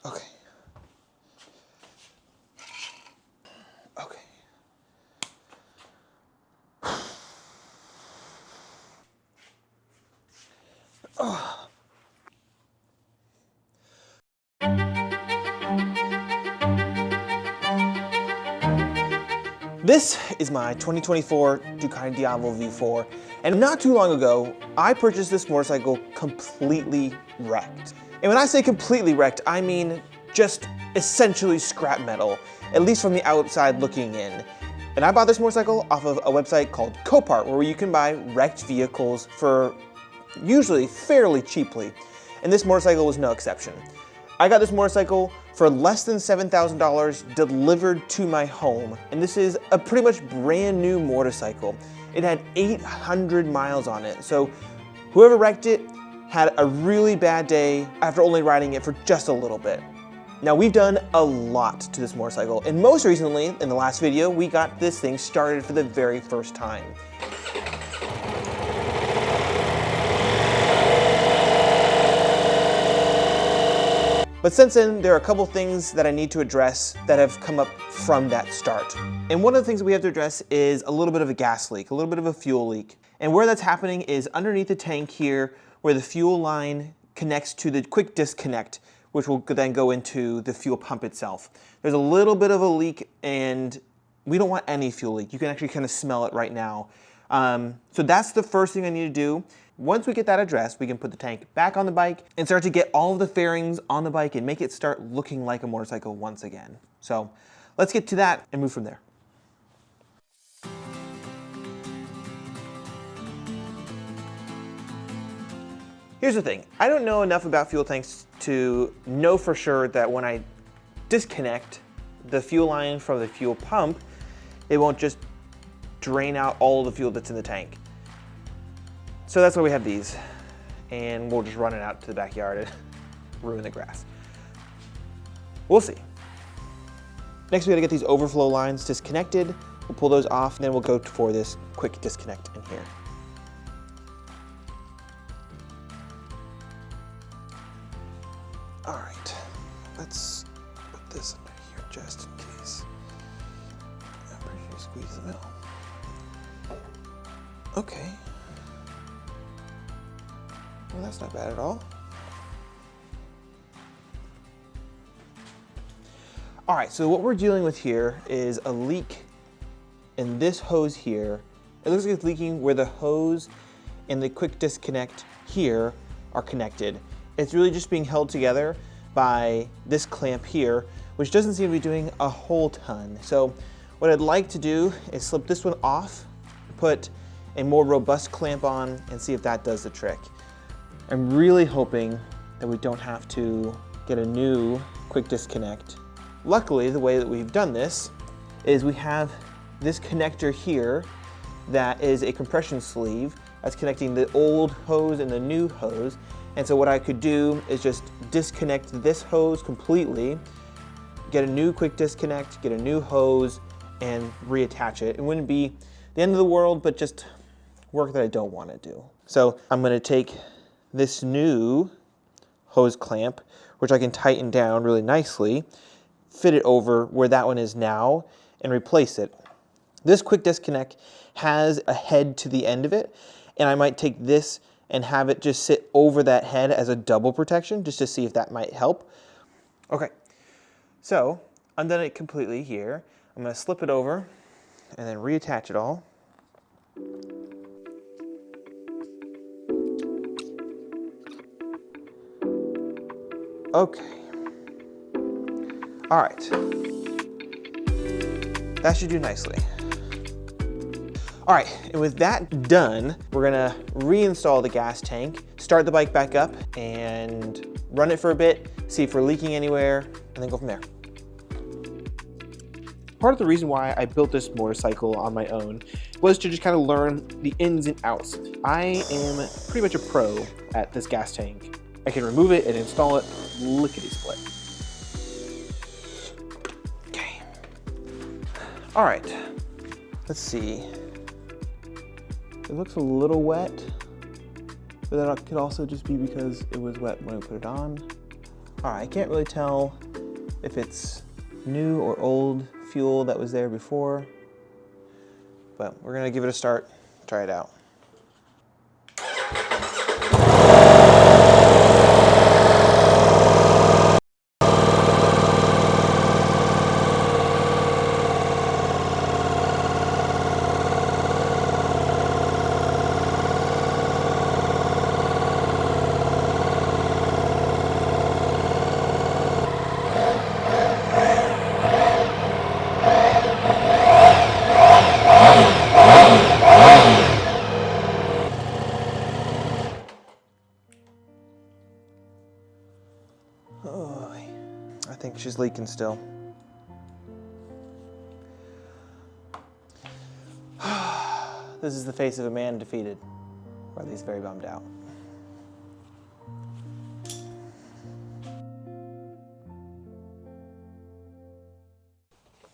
Okay. Okay. Oh. This is my 2024 Ducati Diavel V4, and not too long ago, I purchased this motorcycle completely wrecked. And when I say completely wrecked, I mean just essentially scrap metal, at least from the outside looking in. And I bought this motorcycle off of a website called Copart, where you can buy wrecked vehicles for usually fairly cheaply, and this motorcycle was no exception. I got this motorcycle for less than $7,000 delivered to my home, and this is a pretty much brand new motorcycle. It had 800 miles on it, so whoever wrecked it had a really bad day after only riding it for just a little bit. Now, we've done a lot to this motorcycle, and most recently, in the last video, we got this thing started for the very first time. But since then, there are a couple things that I need to address that have come up from that start. And one of the things that we have to address is a little bit of a gas leak, a little bit of a fuel leak. And where that's happening is underneath the tank here, where the fuel line connects to the quick disconnect, which will then go into the fuel pump itself. There's a little bit of a leak, and we don't want any fuel leak. You can actually kind of smell it right now. So that's the first thing I need to do. Once we get that addressed, we can put the tank back on the bike and start to get all of the fairings on the bike and make it start looking like a motorcycle once again. So let's get to that and move from there. Here's the thing. I don't know enough about fuel tanks to know for sure that when I disconnect the fuel line from the fuel pump, it won't just drain out all of the fuel that's in the tank. So that's why we have these, and we'll just run it out to the backyard and ruin the grass. We'll see. Next, we gotta get these overflow lines disconnected. We'll pull those off, and then we'll go for this quick disconnect in here. All right, let's put this under here just in case. I'm pretty sure squeeze the middle. Okay. Well, that's not bad at all. All right, so what we're dealing with here is a leak in this hose here. It looks like it's leaking where the hose and the quick disconnect here are connected. It's really just being held together by this clamp here, which doesn't seem to be doing a whole ton. So what I'd like to do is slip this one off, put a more robust clamp on, and see if that does the trick. I'm really hoping that we don't have to get a new quick disconnect. Luckily, the way that we've done this is we have this connector here that is a compression sleeve that's connecting the old hose and the new hose. And so what I could do is just disconnect this hose completely, get a new quick disconnect, get a new hose, and reattach it. It wouldn't be the end of the world, but just work that I don't want to do. So I'm going to take this new hose clamp, which I can tighten down really nicely, fit it over where that one is now, and replace it. This quick disconnect has a head to the end of it, and I might take this and have it just sit over that head as a double protection, just to see if that might help. Okay, so undone it completely here. I'm going to slip it over and then reattach it all. Okay. All right. That should do nicely. All right, and with that done, we're gonna reinstall the gas tank, start the bike back up, and run it for a bit, see if we're leaking anywhere, and then go from there. Part of the reason why I built this motorcycle on my own was to just kind of learn the ins and outs. I am pretty much a pro at this gas tank. I can remove it and install it lickety-split. Okay. All right, let's see. It looks a little wet, but that could also just be because it was wet when I put it on. All right, I can't really tell if it's new or old fuel that was there before, but we're gonna give it a start, try it out. Oh, I think she's leaking still. This is the face of a man defeated, or at least very bummed out.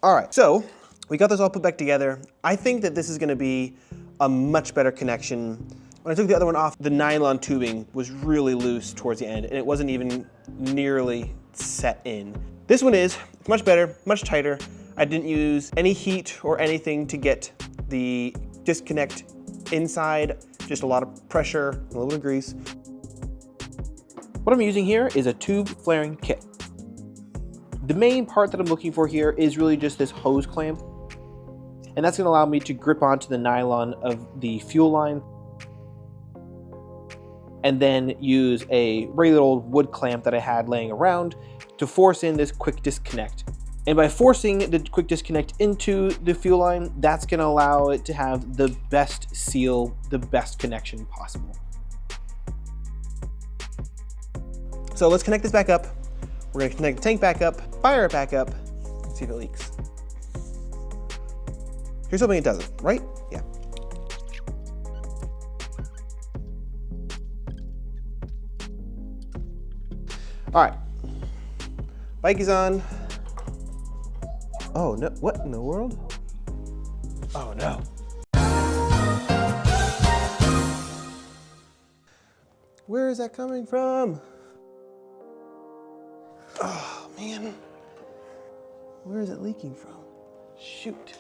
All right, so we got this all put back together. I think that this is gonna be a much better connection. When I took the other one off, the nylon tubing was really loose towards the end, and it wasn't even nearly set in. This one is much better, much tighter. I didn't use any heat or anything to get the disconnect inside, just a lot of pressure, a little bit of grease. What I'm using here is a tube flaring kit. The main part that I'm looking for here is really just this hose clamp, and that's gonna allow me to grip onto the nylon of the fuel line and then use a regular old wood clamp that I had laying around to force in this quick disconnect. And by forcing the quick disconnect into the fuel line, that's gonna allow it to have the best seal, the best connection possible. So let's connect this back up. We're gonna connect the tank back up, fire it back up, and see if it leaks. Here's hoping it doesn't, right? Yeah. All right, bike is on. Oh no, what in the world? Oh no. Where is that coming from? Oh man, where is it leaking from? Shoot.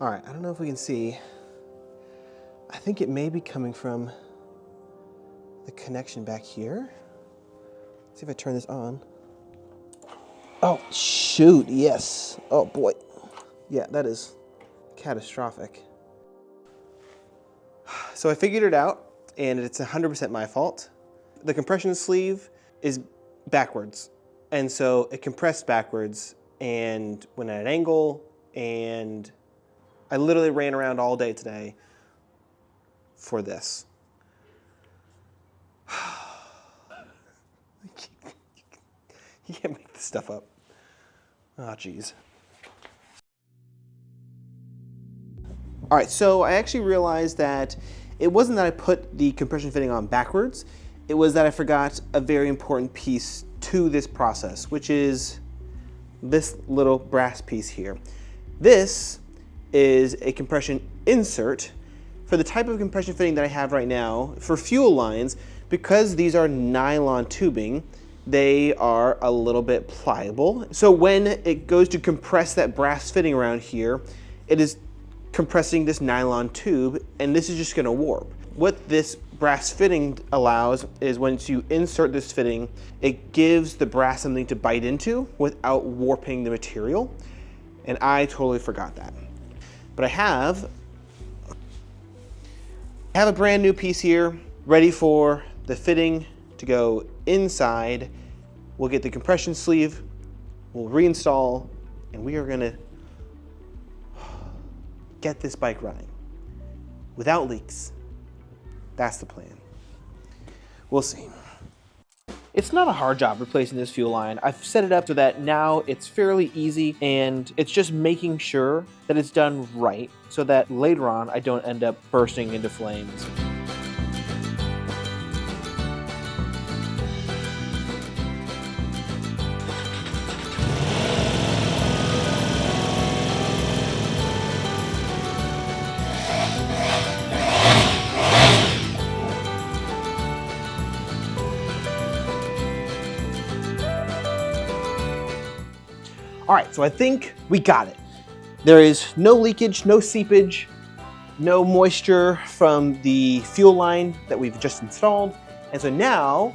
All right, I don't know if we can see. I think it may be coming from the connection back here. Let's see if I turn this on. Oh, shoot, yes. Oh boy. Yeah, that is catastrophic. So I figured it out, and it's 100% my fault. The compression sleeve is backwards, and so it compressed backwards and went at an angle, and I literally ran around all day today for this. You can't make this stuff up. Oh, geez. All right, so I actually realized that it wasn't that I put the compression fitting on backwards, it was that I forgot a very important piece to this process, which is this little brass piece here. This is a compression insert for the type of compression fitting that I have right now for fuel lines. Because these are nylon tubing, they are a little bit pliable. So when it goes to compress that brass fitting around here, it is compressing this nylon tube, and this is just gonna warp. What this brass fitting allows is once you insert this fitting, it gives the brass something to bite into without warping the material. And I totally forgot that. But I have a brand new piece here, ready for the fitting to go inside. We'll get the compression sleeve, we'll reinstall, and we are gonna get this bike running without leaks. That's the plan. We'll see. It's not a hard job replacing this fuel line. I've set it up so that now it's fairly easy, and it's just making sure that it's done right so that later on I don't end up bursting into flames. All right, so I think we got it. There is no leakage, no seepage, no moisture from the fuel line that we've just installed. And so now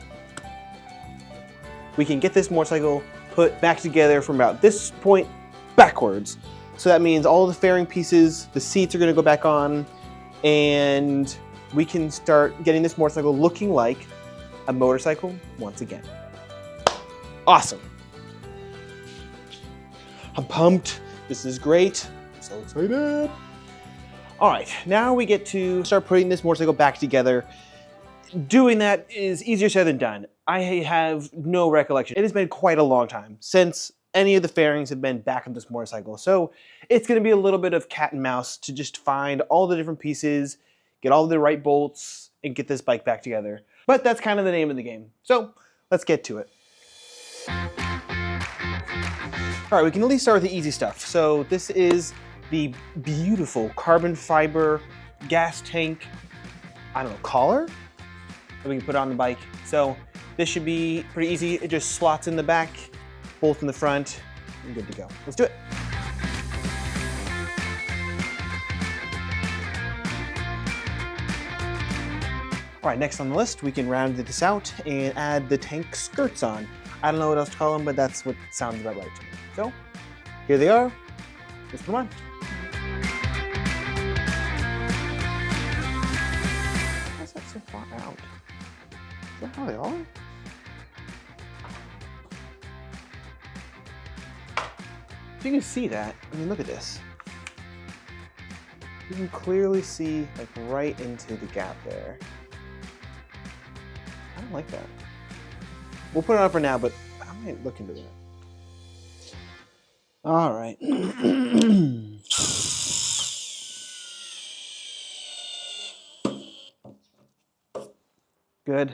we can get this motorcycle put back together from about this point backwards. So that means all the fairing pieces, the seats are gonna go back on, and we can start getting this motorcycle looking like a motorcycle once again. Awesome. I'm pumped. This is great. I'm so excited. All right, now we get to start putting this motorcycle back together. Doing that is easier said than done. I have no recollection. It has been quite a long time since any of the fairings have been back on this motorcycle. So it's gonna be a little bit of cat and mouse to just find all the different pieces, get all the right bolts, and get this bike back together. But that's kind of the name of the game. So let's get to it. All right, we can at least start with the easy stuff. So this is the beautiful carbon fiber gas tank, I don't know, collar that we can put on the bike. So this should be pretty easy. It just slots in the back, bolt in the front, and good to go. Let's do it. All right, next on the list, we can round this out and add the tank skirts on. I don't know what else to call them, but that's what sounds about right to me. So here they are. Let's put them on. Why is that so far out? Is that how they are? If you can see that, I mean, look at this. You can clearly see like right into the gap there. I don't like that. We'll put it on for now, but I might look into that. All right. Good.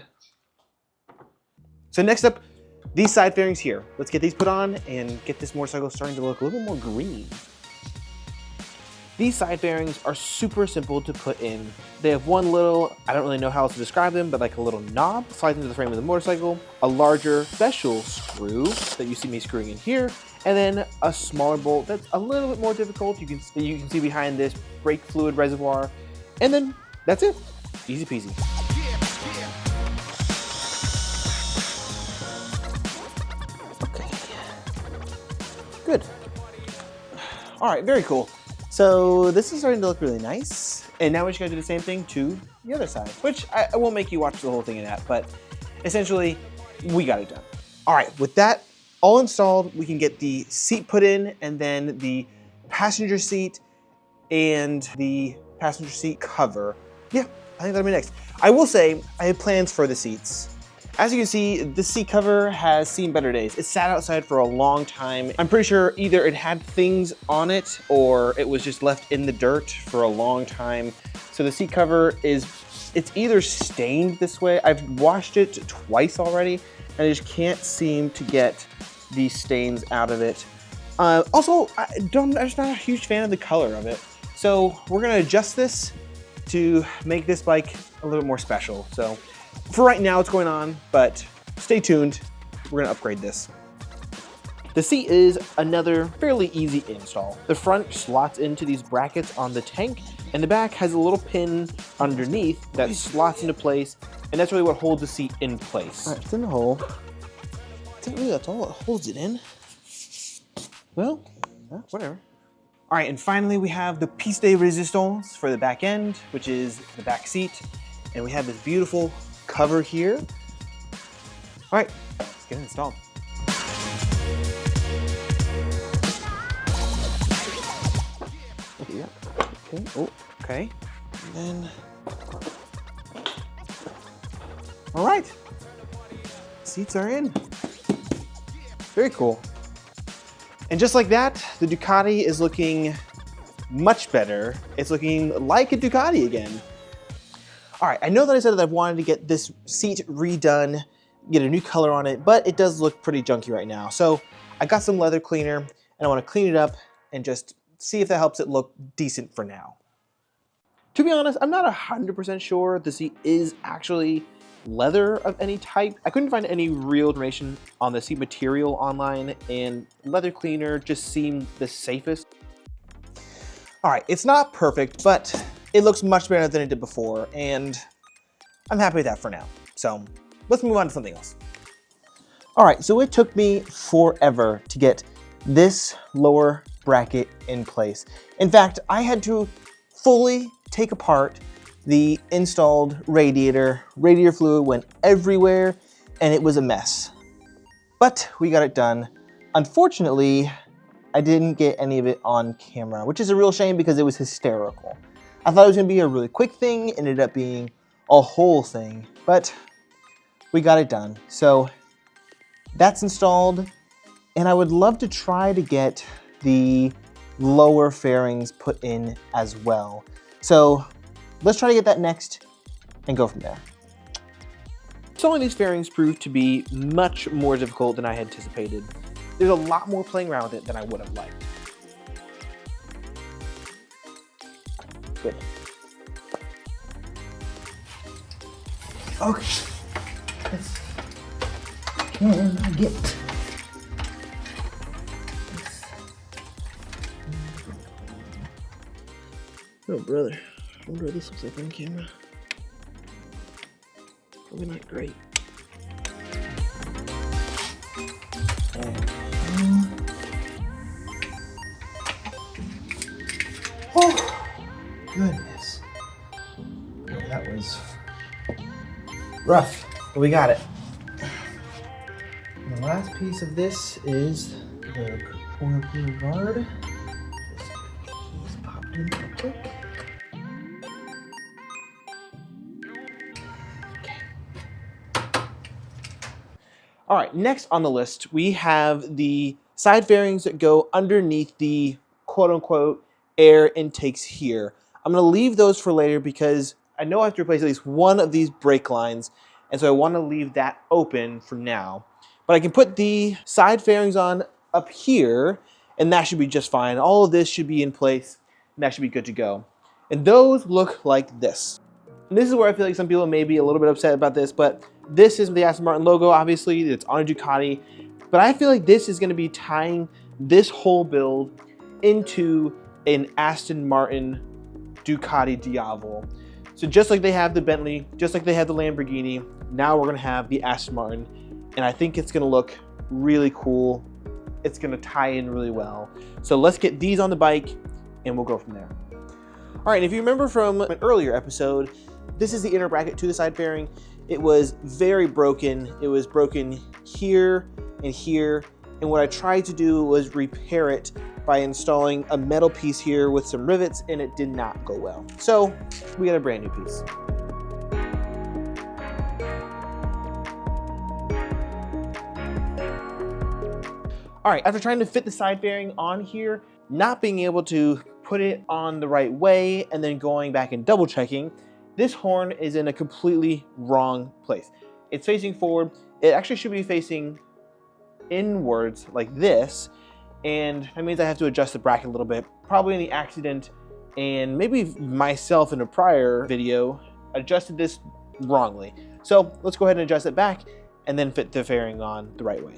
So next up, these side fairings here. Let's get these put on and get this motorcycle starting to look a little more green. These side fairings are super simple to put in. They have one little, I don't really know how else to describe them, but like a little knob slides into the frame of the motorcycle, a larger special screw that you see me screwing in here, and then a smaller bolt that's a little bit more difficult. You can see behind this brake fluid reservoir, and then that's it. Easy peasy. Okay. Good. All right, very cool. So this is starting to look really nice. And now we just gotta do the same thing to the other side, which I won't make you watch the whole thing in that, but essentially we got it done. All right, with that all installed, we can get the seat put in and then the passenger seat and the passenger seat cover. Yeah, I think that'll be next. I will say I have plans for the seats. As you can see, this seat cover has seen better days. It sat outside for a long time. I'm pretty sure either it had things on it or it was just left in the dirt for a long time. So the seat cover it's either stained this way. I've washed it twice already and I just can't seem to get these stains out of it. Also, I'm just not a huge fan of the color of it. So we're gonna adjust this to make this bike a little bit more special. So for right now, it's going on, but stay tuned. We're gonna upgrade this. The seat is another fairly easy install. The front slots into these brackets on the tank, and the back has a little pin underneath that slots into place, and that's really what holds the seat in place. All right, it's in the hole. I think really that's all it holds it in. Well, whatever. All right, and finally we have the piece de resistance for the back end, which is the back seat, and we have this beautiful cover here. All right, let's get it installed. Yeah. Okay. Oh, okay. And then, all right. Seats are in. Very cool. And just like that, the Ducati is looking much better. It's looking like a Ducati again. All right, I know that I said that I wanted to get this seat redone, get a new color on it, but it does look pretty junky right now. So I got some leather cleaner and I want to clean it up and just see if that helps it look decent for now. To be honest, I'm not 100% sure the seat is actually leather of any type. I couldn't find any real information on the seat material online, and leather cleaner just seemed the safest. All right, it's not perfect, but it looks much better than it did before, and I'm happy with that for now. So let's move on to something else. All right, so it took me forever to get this lower bracket in place. In fact, I had to fully take apart the installed radiator. Radiator fluid went everywhere, and it was a mess. But we got it done. Unfortunately, I didn't get any of it on camera, which is a real shame because it was hysterical. I thought it was gonna be a really quick thing, ended up being a whole thing, but we got it done. So that's installed, and I would love to try to get the lower fairings put in as well. So let's try to get that next and go from there. Installing these fairings proved to be much more difficult than I had anticipated. There's a lot more playing around with it than I would have liked. Good. Okay. Let's see. Can I get this? Oh, brother. I wonder what this looks like on camera. Probably not great. Oh, goodness. That was rough, but we got it. And the last piece of this is the oil cooler guard. Just popped in real quick. All right, next on the list, we have the side fairings that go underneath the quote-unquote air intakes here. I'm gonna leave those for later because I know I have to replace at least one of these brake lines, and so I wanna leave that open for now. But I can put the side fairings on up here, and that should be just fine. All of this should be in place, and that should be good to go. And those look like this. And this is where I feel like some people may be a little bit upset about this, but this is the Aston Martin logo, obviously, it's on a Ducati, but I feel like this is gonna be tying this whole build into an Aston Martin Ducati Diavel. So just like they have the Bentley, just like they have the Lamborghini, now we're gonna have the Aston Martin, and I think it's gonna look really cool. It's gonna tie in really well. So let's get these on the bike, and we'll go from there. All right, if you remember from an earlier episode, this is the inner bracket to the side fairing. It was very broken. It was broken here and here. And what I tried to do was repair it by installing a metal piece here with some rivets, and it did not go well. So we got a brand new piece. All right, after trying to fit the side fairing on here, not being able to put it on the right way, and then going back and double checking, this horn is in a completely wrong place. It's facing forward. It actually should be facing inwards like this, and that means I have to adjust the bracket a little bit. Probably in the accident, and maybe myself in a prior video adjusted this wrongly. So let's go ahead and adjust it back and then fit the fairing on the right way.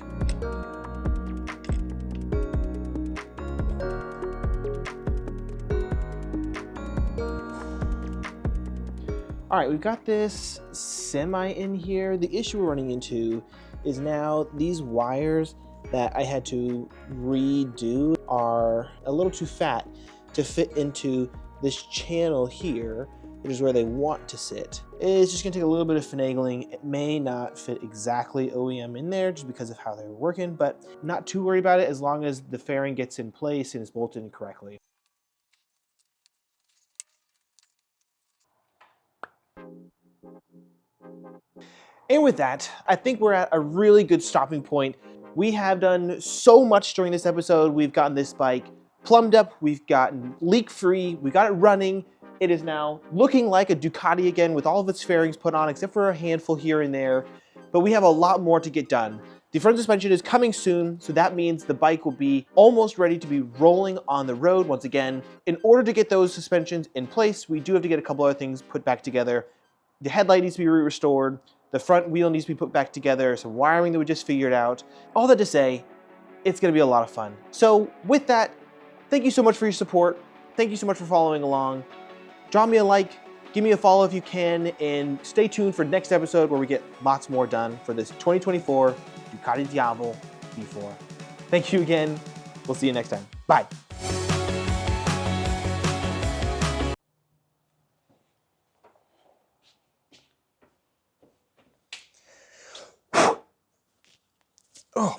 All right, we've got this semi in here. The issue we're running into is now these wires that I had to redo are a little too fat to fit into this channel here, which is where they want to sit. It's just gonna take a little bit of finagling. It may not fit exactly OEM in there just because of how they're working, but not too worried about it as long as the fairing gets in place and is bolted in correctly. And with that, I think we're at a really good stopping point. We have done so much during this episode. We've gotten this bike plumbed up, we've gotten leak-free, we got it running. It is now looking like a Ducati again with all of its fairings put on, except for a handful here and there. But we have a lot more to get done. The front suspension is coming soon, so that means the bike will be almost ready to be rolling on the road once again. In order to get those suspensions in place, we do have to get a couple other things put back together. The headlight needs to be restored. The front wheel needs to be put back together, some wiring that we just figured out. All that to say, it's gonna be a lot of fun. So with that, thank you so much for your support. Thank you so much for following along. Drop me a like, give me a follow if you can, and stay tuned for next episode where we get lots more done for this 2024 Ducati Diavel V4. Thank you again. We'll see you next time. Bye. Oh.